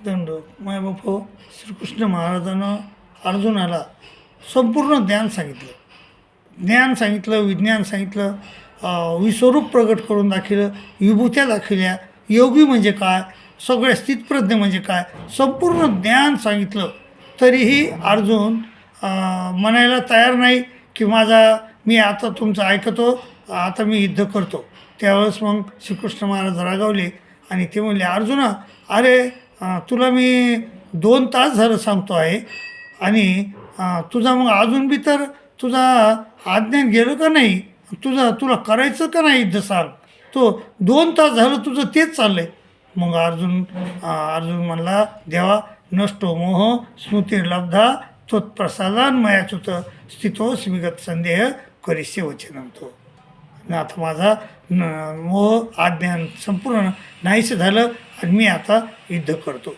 दंडवत माय बापो. श्रीकृष्ण महाराजानं अर्जुनाला संपूर्ण ज्ञान सांगितलं, विज्ञान सांगितलं, विश्वरूप प्रगट करून दाखवलं, विभूत्या दाखवल्या, योगी म्हणजे काय, सगळ्या स्थितप्रज्ञ म्हणजे काय, संपूर्ण ज्ञान सांगितलं. तरीही अर्जुन म्हणायला तयार नाही की मी आता तुमचं ऐकतो, आता मी युद्ध करतो. त्यावेळेस मग श्रीकृष्ण महाराज रागावले आणि ते म्हणले, अर्जुना अरे तुला मी 2 तास झालं सांगतो आहे आणि तुझा मग अजून बी तर तुझा आज्ञान गेलं का नाही, तुला करायचं का नाही युद्ध सांग. तो 2 तास झालं तुझं तेच चाललं आहे. मग अर्जुन म्हणला, देवा नष्टो मोह स्मृतिर्लब्धा त्वत्प्रसादान मयाच्युत स्थितोस विगत संदेह करिष्ये वचनं तो. आता माझा मोह आज्ञान संपूर्ण नाहीसं झालं आणि मी आता युद्ध करतो.